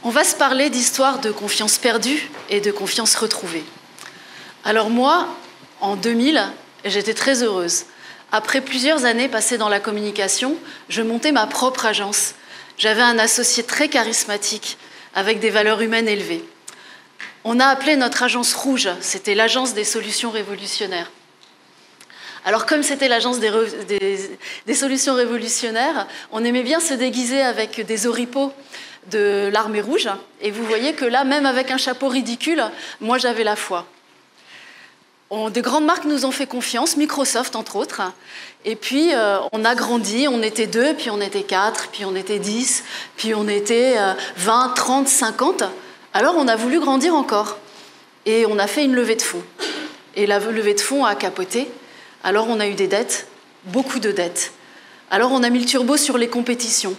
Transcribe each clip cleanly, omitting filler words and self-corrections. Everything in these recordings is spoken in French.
On va se parler d'histoire de confiance perdue et de confiance retrouvée. Alors moi, en 2000, j'étais très heureuse. Après plusieurs années passées dans la communication, je montais ma propre agence. J'avais un associé très charismatique, avec des valeurs humaines élevées. On a appelé notre agence Rouge, c'était l'agence des solutions révolutionnaires. Alors comme c'était l'agence des solutions révolutionnaires, on aimait bien se déguiser avec des oripeaux de l'armée rouge. Et vous voyez que là, même avec un chapeau ridicule, moi j'avais la foi. De grandes marques nous ont fait confiance, Microsoft entre autres. Et puis on a grandi, on était 2, puis on était 4, puis on était 10, puis on était 20, 30, 50. Alors on a voulu grandir encore. Et on a fait une levée de fonds. Et la levée de fonds a capoté. Alors on a eu des dettes, beaucoup de dettes. Alors on a mis le turbo sur les compétitions.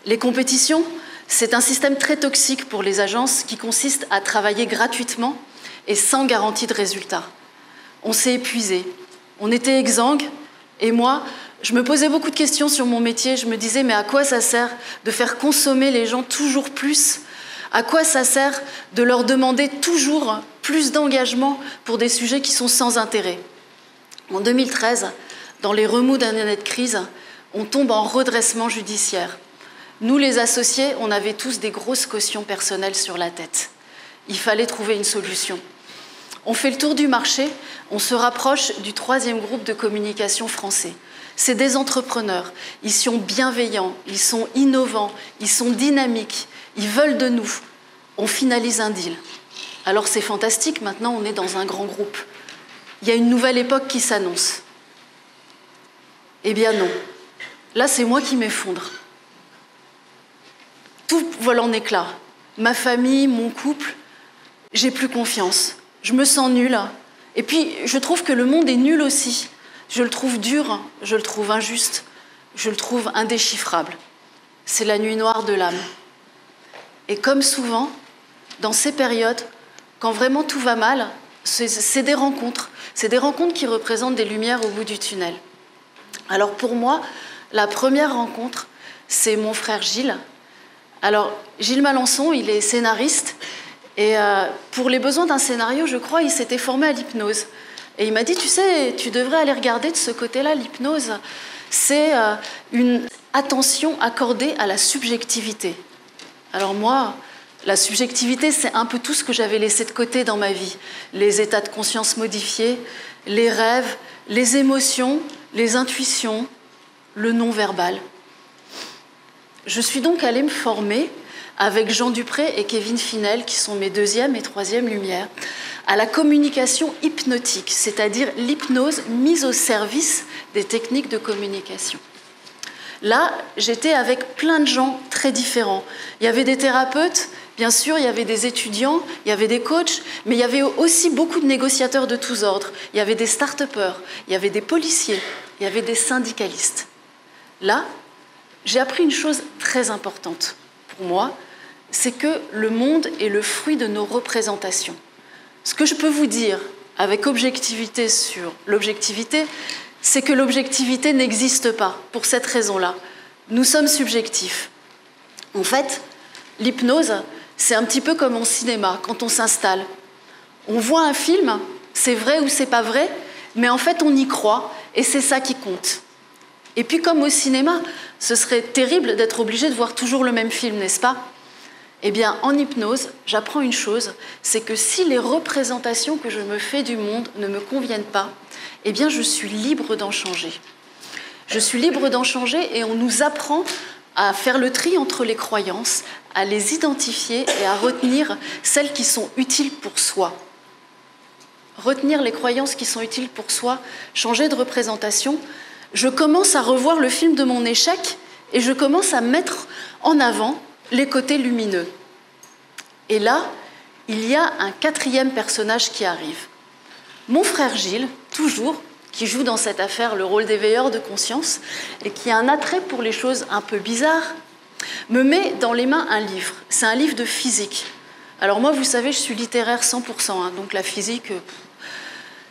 Les compétitions, c'est un système très toxique pour les agences qui consiste à travailler gratuitement et sans garantie de résultat. On s'est épuisé, on était exsangue, et moi, je me posais beaucoup de questions sur mon métier. Je me disais, mais à quoi ça sert de faire consommer les gens toujours plus ? À quoi ça sert de leur demander toujours plus d'engagement pour des sujets qui sont sans intérêt ? En 2013, dans les remous d'une année de crise, on tombe en redressement judiciaire. Nous, les associés, on avait tous des grosses cautions personnelles sur la tête. Il fallait trouver une solution. On fait le tour du marché, on se rapproche du 3e groupe de communication français. C'est des entrepreneurs, ils sont bienveillants, ils sont innovants, ils sont dynamiques, ils veulent de nous. On finalise un deal. Alors c'est fantastique, maintenant on est dans un grand groupe. Il y a une nouvelle époque qui s'annonce. Eh bien non. Là, c'est moi qui m'effondre. Tout vole en éclats. Ma famille, mon couple, j'ai plus confiance. Je me sens nulle. Et puis, je trouve que le monde est nul aussi. Je le trouve dur, je le trouve injuste, je le trouve indéchiffrable. C'est la nuit noire de l'âme. Et comme souvent, dans ces périodes, quand vraiment tout va mal, c'est des rencontres. C'est des rencontres qui représentent des lumières au bout du tunnel. Alors pour moi, la première rencontre, c'est mon frère Gilles. Alors Gilles Malençon, il est scénariste et pour les besoins d'un scénario, je crois, il s'était formé à l'hypnose. Et il m'a dit, tu sais, tu devrais aller regarder de ce côté-là, l'hypnose. C'est une attention accordée à la subjectivité. Alors moi, la subjectivité, c'est un peu tout ce que j'avais laissé de côté dans ma vie. Les états de conscience modifiés, les rêves, les émotions, les intuitions, le non-verbal. Je suis donc allée me former avec Jean Dupré et Kevin Finel, qui sont mes 2e et 3e lumières, à la communication hypnotique, c'est-à-dire l'hypnose mise au service des techniques de communication. Là, j'étais avec plein de gens très différents. Il y avait des thérapeutes, bien sûr, il y avait des étudiants, il y avait des coachs, mais il y avait aussi beaucoup de négociateurs de tous ordres. Il y avait des start-upers, il y avait des policiers, il y avait des syndicalistes. Là, j'ai appris une chose très importante pour moi, c'est que le monde est le fruit de nos représentations. Ce que je peux vous dire avec objectivité sur l'objectivité, c'est que l'objectivité n'existe pas pour cette raison-là. Nous sommes subjectifs. En fait, l'hypnose, c'est un petit peu comme en cinéma, quand on s'installe. On voit un film, c'est vrai ou c'est pas vrai, mais en fait on y croit et c'est ça qui compte. Et puis comme au cinéma, ce serait terrible d'être obligé de voir toujours le même film, n'est-ce pas ? Eh bien, en hypnose, j'apprends une chose, c'est que si les représentations que je me fais du monde ne me conviennent pas, eh bien, je suis libre d'en changer. Je suis libre d'en changer et on nous apprend à faire le tri entre les croyances, à les identifier et à retenir celles qui sont utiles pour soi. Retenir les croyances qui sont utiles pour soi, changer de représentation. Je commence à revoir le film de mon échec et je commence à mettre en avant les côtés lumineux. Et là, il y a un 4e personnage qui arrive. Mon frère Gilles, toujours, qui joue dans cette affaire le rôle d'éveilleur de conscience et qui a un attrait pour les choses un peu bizarres, me met dans les mains un livre. C'est un livre de physique. Alors moi, vous savez, je suis littéraire 100%, hein, donc la physique...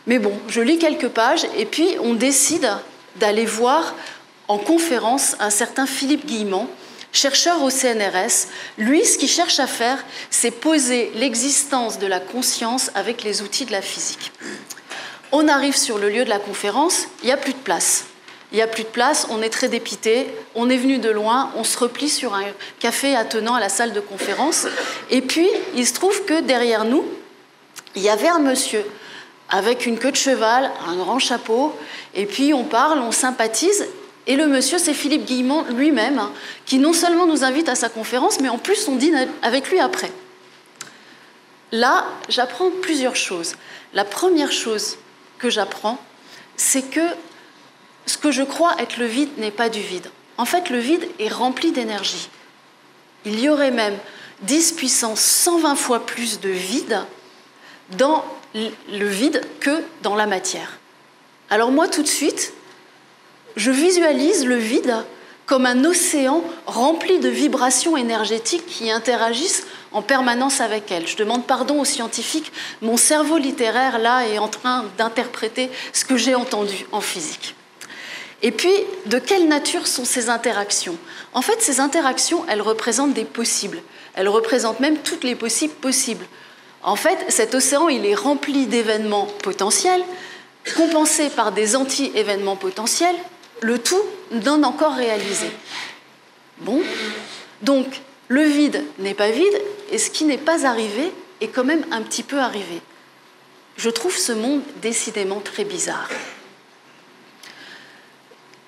Mais bon, je lis quelques pages et puis on décide d'aller voir en conférence un certain Philippe Guillemant, chercheur au CNRS. Lui, ce qu'il cherche à faire, c'est poser l'existence de la conscience avec les outils de la physique. On arrive sur le lieu de la conférence, il n'y a plus de place. Il n'y a plus de place, on est très dépité, on est venu de loin, on se replie sur un café attenant à la salle de conférence. Et puis, il se trouve que derrière nous, il y avait un monsieur avec une queue de cheval, un grand chapeau, et puis on parle, on sympathise. Et le monsieur, c'est Philippe Guillemont lui-même, qui non seulement nous invite à sa conférence, mais en plus on dîne avec lui après. Là, j'apprends plusieurs choses. La première chose que j'apprends, c'est que ce que je crois être le vide n'est pas du vide. En fait, le vide est rempli d'énergie. Il y aurait même 10 puissance 120 fois plus de vide dans le vide que dans la matière. Alors moi, tout de suite, je visualise le vide comme un océan rempli de vibrations énergétiques qui interagissent en permanence avec elle. Je demande pardon aux scientifiques, mon cerveau littéraire, là, est en train d'interpréter ce que j'ai entendu en physique. Et puis, de quelle nature sont ces interactions? En fait, ces interactions, elles représentent des possibles. Elles représentent même toutes les possibles possibles. En fait, cet océan, il est rempli d'événements potentiels, compensés par des anti-événements potentiels, le tout non encore réalisé. Bon, donc, le vide n'est pas vide, et ce qui n'est pas arrivé est quand même un petit peu arrivé. Je trouve ce monde décidément très bizarre.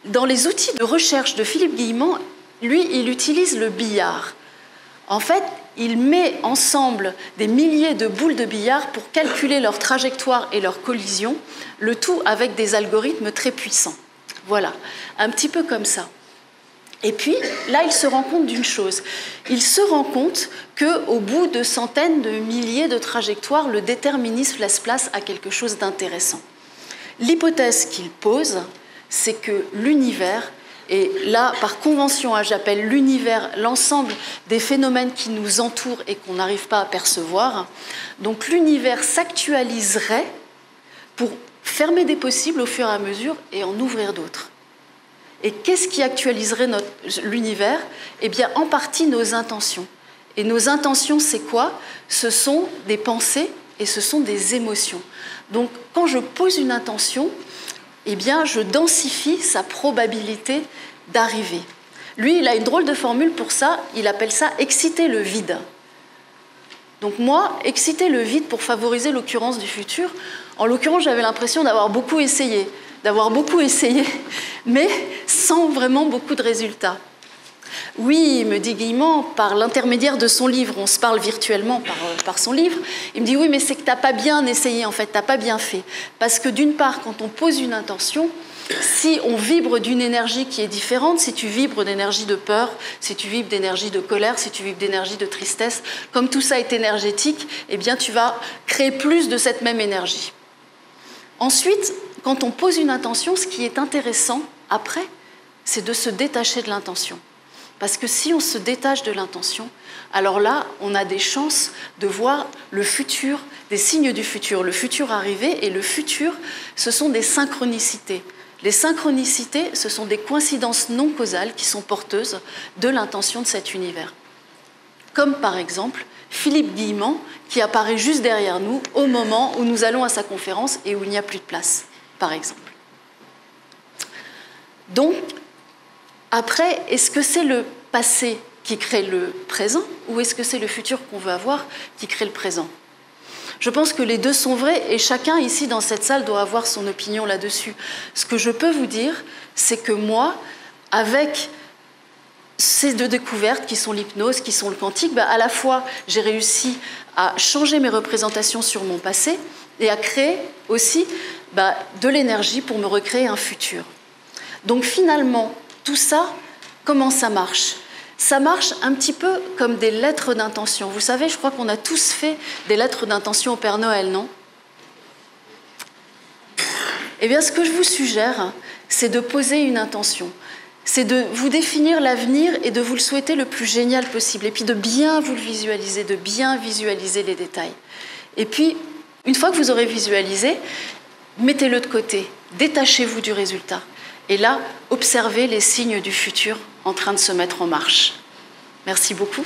Dans les outils de recherche de Philippe Guillemont, lui, il utilise le billard. En fait, il met ensemble des milliers de boules de billard pour calculer leur trajectoire et leur collision, le tout avec des algorithmes très puissants. Voilà, un petit peu comme ça. Et puis, là, il se rend compte d'une chose. Il se rend compte qu'au bout de centaines de milliers de trajectoires, le déterminisme laisse place à quelque chose d'intéressant. L'hypothèse qu'il pose, c'est que l'univers, et là, par convention, j'appelle l'univers l'ensemble des phénomènes qui nous entourent et qu'on n'arrive pas à percevoir, donc l'univers s'actualiserait pour fermer des possibles au fur et à mesure et en ouvrir d'autres. Et qu'est-ce qui actualiserait l'univers? Eh bien, en partie, nos intentions. Et nos intentions, c'est quoi? Ce sont des pensées et ce sont des émotions. Donc, quand je pose une intention, eh bien, je densifie sa probabilité d'arriver. Lui, il a une drôle de formule pour ça, il appelle ça « exciter le vide ». Donc moi, exciter le vide pour favoriser l'occurrence du futur, en l'occurrence, j'avais l'impression d'avoir beaucoup essayé, mais sans vraiment beaucoup de résultats. Oui, me dit Guillemont, par l'intermédiaire de son livre, on se parle virtuellement par son livre, il me dit oui, mais c'est que tu n'as pas bien essayé, en fait, tu n'as pas bien fait. Parce que d'une part, quand on pose une intention, si on vibre d'une énergie qui est différente, si tu vibres d'énergie de peur, si tu vibres d'énergie de colère, si tu vibres d'énergie de tristesse, comme tout ça est énergétique, eh bien tu vas créer plus de cette même énergie. Ensuite, quand on pose une intention, ce qui est intéressant après, c'est de se détacher de l'intention. Parce que si on se détache de l'intention, alors là, on a des chances de voir le futur, des signes du futur, le futur arriver, et le futur, ce sont des synchronicités. Les synchronicités, ce sont des coïncidences non causales qui sont porteuses de l'intention de cet univers. Comme par exemple Philippe Guillemont, qui apparaît juste derrière nous au moment où nous allons à sa conférence et où il n'y a plus de place, par exemple. Donc, après, est-ce que c'est le passé qui crée le présent ou est-ce que c'est le futur qu'on veut avoir qui crée le présent? Je pense que les deux sont vrais et chacun ici dans cette salle doit avoir son opinion là-dessus. Ce que je peux vous dire, c'est que moi, avec ces deux découvertes qui sont l'hypnose, qui sont le quantique, à la fois j'ai réussi à changer mes représentations sur mon passé et à créer aussi de l'énergie pour me recréer un futur. Donc finalement, tout ça, comment ça marche? Ça marche un petit peu comme des lettres d'intention. Vous savez, je crois qu'on a tous fait des lettres d'intention au Père Noël, non? Eh bien, ce que je vous suggère, c'est de poser une intention. C'est de vous définir l'avenir et de vous le souhaiter le plus génial possible. Et puis de bien vous le visualiser, de bien visualiser les détails. Et puis, une fois que vous aurez visualisé, mettez-le de côté, détachez-vous du résultat. Et là, observez les signes du futur en train de se mettre en marche. Merci beaucoup.